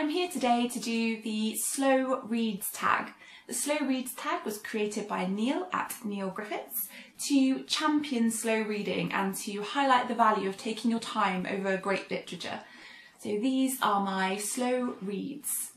I'm here today to do the Slow Reads tag. The Slow Reads tag was created by Neil at Neil Griffiths to champion slow reading and to highlight the value of taking your time over great literature. So these are my slow reads.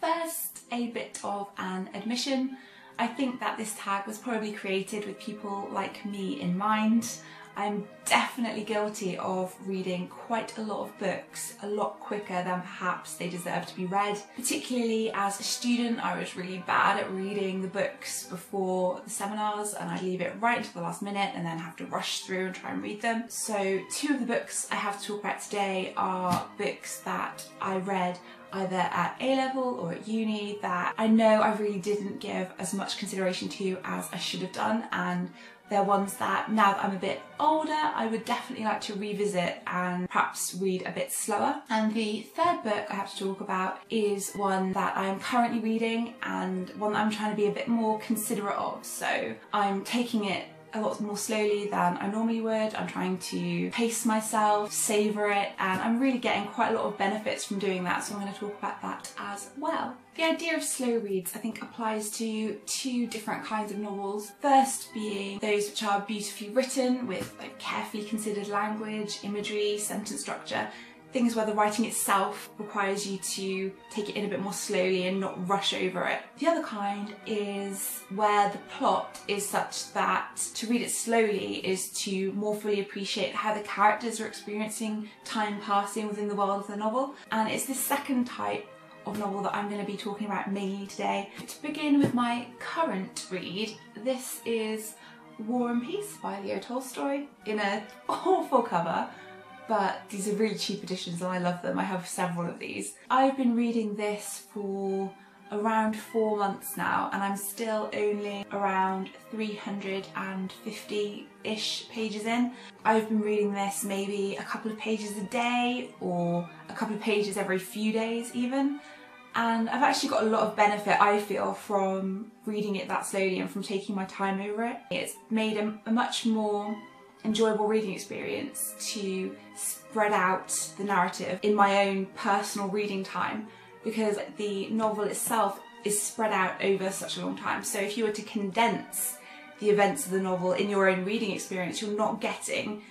First, a bit of an admission. I think that this tag was probably created with people like me in mind. I'm definitely guilty of reading quite a lot of books, a lot quicker than perhaps they deserve to be read. Particularly as a student, I was really bad at reading the books before the seminars, and I'd leave it right until the last minute and then have to rush through and try and read them. So two of the books I have to talk about today are books that I read either at A-level or at uni that I know I really didn't give as much consideration to as I should have done, and they're ones that now that I'm a bit older I would definitely like to revisit and perhaps read a bit slower. And the third book I have to talk about is one that I'm currently reading and one that I'm trying to be a bit more considerate of, so I'm taking it a lot more slowly than I normally would. I'm trying to pace myself, savour it, and I'm really getting quite a lot of benefits from doing that, so I'm going to talk about that as well. The idea of slow reads I think applies to two different kinds of novels. First being those which are beautifully written with carefully considered language, imagery, sentence structure. Things where the writing itself requires you to take it in a bit more slowly and not rush over it. The other kind is where the plot is such that to read it slowly is to more fully appreciate how the characters are experiencing time passing within the world of the novel. And it's this second type of novel that I'm going to be talking about mainly today. To begin with my current read, this is War and Peace by Leo Tolstoy in an awful cover. But these are really cheap editions and I love them. I have several of these. I've been reading this for around 4 months now and I'm still only around 350-ish pages in. I've been reading this maybe a couple of pages a day or a couple of pages every few days even. And I've actually got a lot of benefit, I feel, from reading it that slowly and from taking my time over it. It's made a much more enjoyable reading experience to spread out the narrative in my own personal reading time, because the novel itself is spread out over such a long time. So if you were to condense the events of the novel in your own reading experience, you're not getting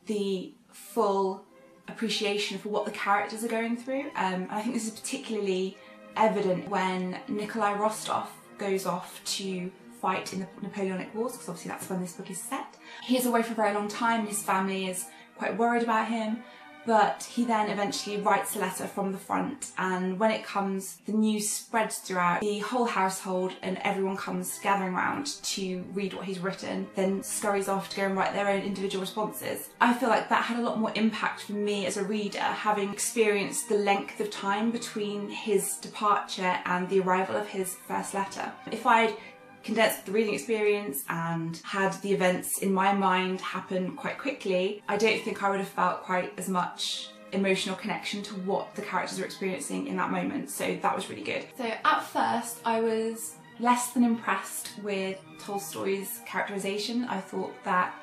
the full appreciation for what the characters are going through. And I think this is particularly evident when Nikolai Rostov goes off to fight in the Napoleonic Wars, because obviously that's when this book is set. He's away for a very long time, his family is quite worried about him, but he then eventually writes a letter from the front, and when it comes, the news spreads throughout the whole household and everyone comes gathering round to read what he's written, then scurries off to go and write their own individual responses. I feel like that had a lot more impact for me as a reader, having experienced the length of time between his departure and the arrival of his first letter. If I'd condensed the reading experience and had the events in my mind happen quite quickly, I don't think I would have felt quite as much emotional connection to what the characters are experiencing in that moment, so that was really good. So at first I was less than impressed with Tolstoy's characterisation. I thought that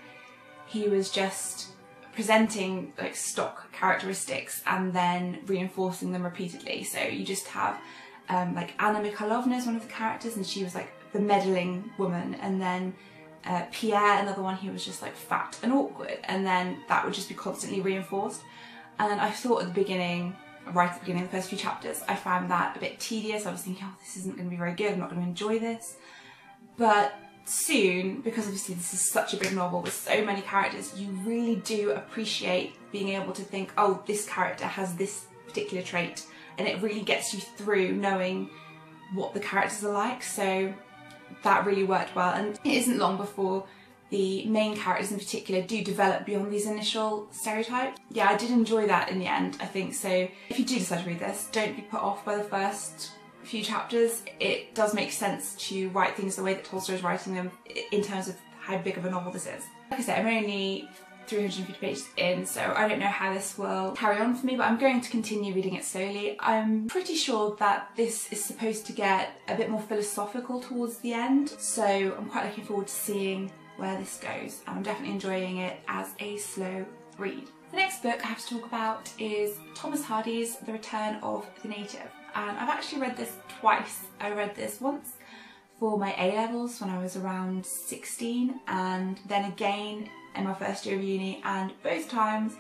he was just presenting stock characteristics and then reinforcing them repeatedly. So you just have Anna Mikhailovna is one of the characters, and she was the meddling woman, and then Pierre, another one, he was just fat and awkward, and then that would just be constantly reinforced. And I thought at the beginning, right at the beginning of the first few chapters, I found that a bit tedious. I was thinking, oh, this isn't going to be very good, I'm not going to enjoy this. But soon, because obviously this is such a big novel with so many characters, you really do appreciate being able to think, oh, this character has this particular trait, and it really gets you through knowing what the characters are like. So that really worked well, and it isn't long before the main characters in particular do develop beyond these initial stereotypes. Yeah, I did enjoy that in the end, I think. So if you do decide to read this, don't be put off by the first few chapters. It does make sense to write things the way that Tolstoy is writing them in terms of how big of a novel this is. Like I said, I'm only 350 pages in, so I don't know how this will carry on for me, but I'm going to continue reading it slowly. I'm pretty sure that this is supposed to get a bit more philosophical towards the end, so I'm quite looking forward to seeing where this goes, and I'm definitely enjoying it as a slow read. The next book I have to talk about is Thomas Hardy's The Return of the Native, and I've actually read this twice. I read this once for my A-levels when I was around 16, and then again in my first year of uni, and both times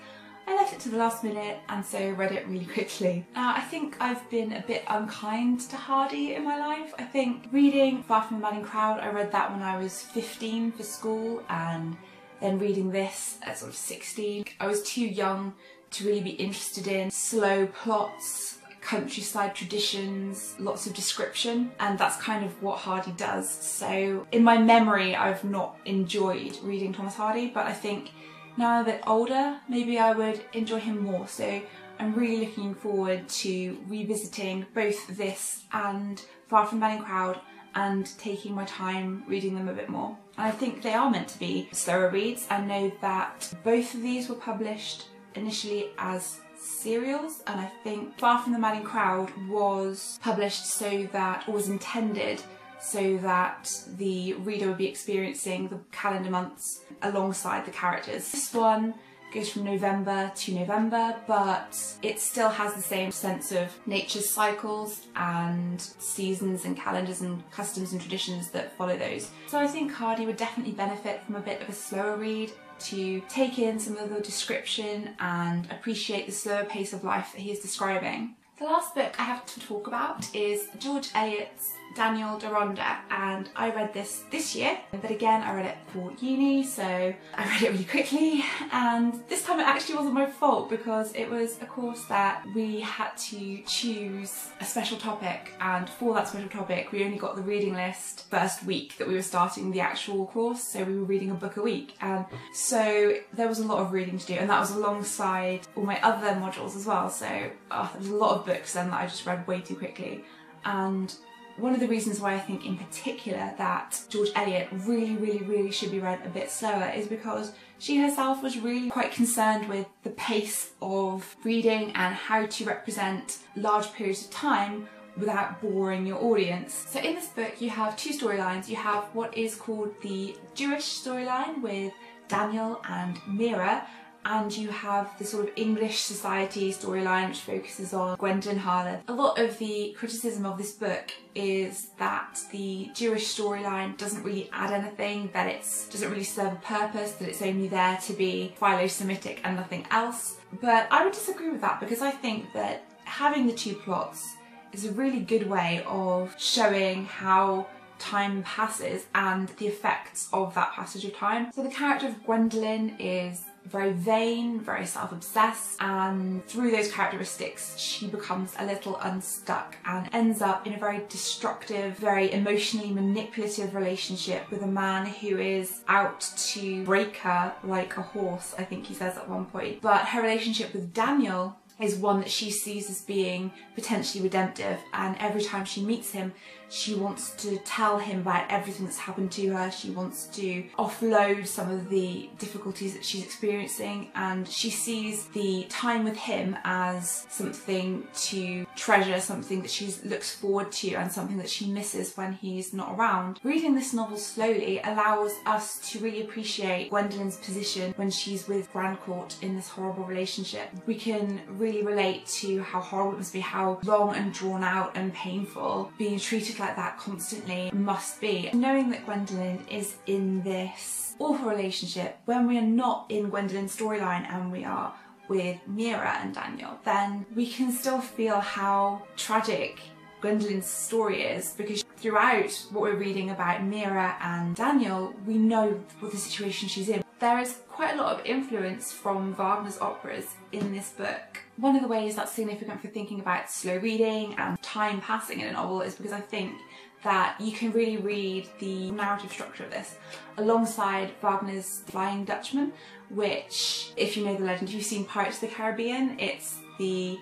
I left it to the last minute and so read it really quickly. Now, I think I've been a bit unkind to Hardy in my life. I think reading Far From the Madding Crowd, I read that when I was 15 for school, and then reading this at sort of 16. I was too young to really be interested in slow plots, countryside traditions, lots of description, and that's kind of what Hardy does. So in my memory, I've not enjoyed reading Thomas Hardy, but I think now I'm a bit older, maybe I would enjoy him more. So I'm really looking forward to revisiting both this and Far From the Madding Crowd and taking my time reading them a bit more. And I think they are meant to be slower reads. I know that both of these were published initially as serials, and I think Far From the Madding Crowd was published so that, or was intended so that the reader would be experiencing the calendar months alongside the characters. This one goes from November to November, but it still has the same sense of nature's cycles and seasons and calendars and customs and traditions that follow those. So I think Hardy would definitely benefit from a bit of a slower read to take in some of the description and appreciate the slower pace of life that he is describing. The last book I have to talk about is George Eliot's *Danielderonda, and I read this year, but again I read it for uni, so I read it really quickly, and this time it actually wasn't my fault because it was a course that we had to choose a special topic, and for that special topic we only got the reading list first week that we were starting the actual course, so we were reading a book a week, and so there was a lot of reading to do, and that was alongside all my other modules as well, so there was a lot of books then that I just read way too quickly. And one of the reasons why I think in particular that George Eliot really should be read a bit slower is because she herself was really quite concerned with the pace of reading and how to represent large periods of time without boring your audience. So in this book you have two storylines. You have what is called the Jewish storyline with Daniel and Mira, and you have the sort of English society storyline which focuses on Gwendolyn Harlan. A lot of the criticism of this book is that the Jewish storyline doesn't really add anything, that it doesn't really serve a purpose, that it's only there to be philo-Semitic and nothing else. But I would disagree with that because I think that having the two plots is a really good way of showing how time passes and the effects of that passage of time. So the character of Gwendolyn is very vain, very self-obsessed, and through those characteristics she becomes a little unstuck and ends up in a very destructive, very emotionally manipulative relationship with a man who is out to break her like a horse, I think he says at one point. But her relationship with Daniel is one that she sees as being potentially redemptive, and every time she meets him she wants to tell him about everything that's happened to her. She wants to offload some of the difficulties that she's experiencing, and she sees the time with him as something to treasure, something that she looks forward to and something that she misses when he's not around. Reading this novel slowly allows us to really appreciate Gwendolyn's position when she's with Grandcourt in this horrible relationship. We can really relate to how horrible it must be, how long and drawn out and painful being treated like that constantly must be. Knowing that Gwendolyn is in this awful relationship when we are not in Gwendolyn's storyline and we are with Mira and Daniel, then we can still feel how tragic Gwendolyn's story is, because throughout what we're reading about Mira and Daniel we know what the situation she's in. There is quite a lot of influence from Wagner's operas in this book. One of the ways that's significant for thinking about slow reading and time passing in a novel is because I think that you can really read the narrative structure of this alongside Wagner's Flying Dutchman, which, if you know the legend, if you've seen Pirates of the Caribbean, it's the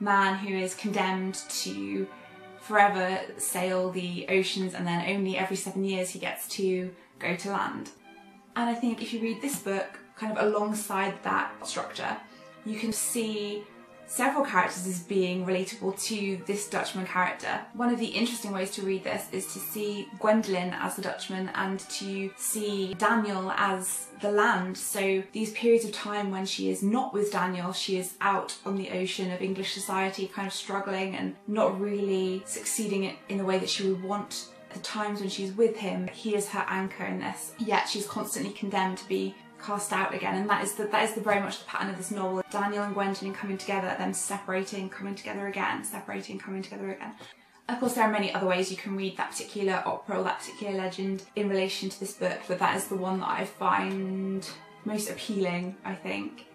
man who is condemned to forever sail the oceans and then only every 7 years he gets to go to land. And I think if you read this book kind of alongside that structure, you can see several characters as being relatable to this Dutchman character. One of the interesting ways to read this is to see Gwendolen as the Dutchman and to see Daniel as the land. So these periods of time when she is not with Daniel, she is out on the ocean of English society, kind of struggling and not really succeeding in the way that she would want. The times when she's with him, he is her anchor in this, yet she's constantly condemned to be cast out again, and that is very much the pattern of this novel. Daniel and Gwendolen coming together, then separating, coming together again, separating, coming together again. Of course, there are many other ways you can read that particular opera or that particular legend in relation to this book, but that is the one that I find most appealing, I think.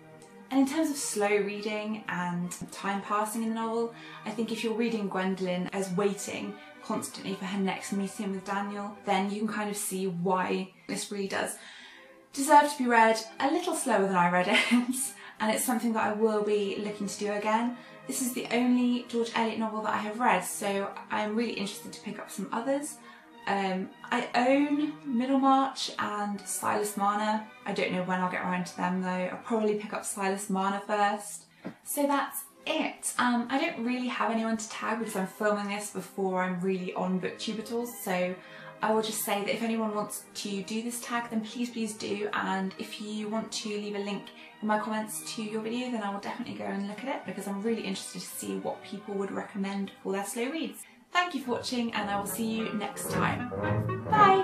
And in terms of slow reading and time passing in the novel, I think if you're reading Gwendolen as waiting constantly for her next meeting with Daniel, then you can kind of see why this really does deserve to be read a little slower than I read it, and it's something that I will be looking to do again. This is the only George Eliot novel that I have read, so I'm really interested to pick up some others. I own Middlemarch and Silas Marner. I don't know when I'll get around to them though. I'll probably pick up Silas Marner first. So that's it. I don't really have anyone to tag because I'm filming this before I'm really on BookTube at all, so I will just say that if anyone wants to do this tag, then please do, and if you want to leave a link in my comments to your video, then I will definitely go and look at it because I'm really interested to see what people would recommend for their slow reads. Thank you for watching, and I will see you next time. Bye!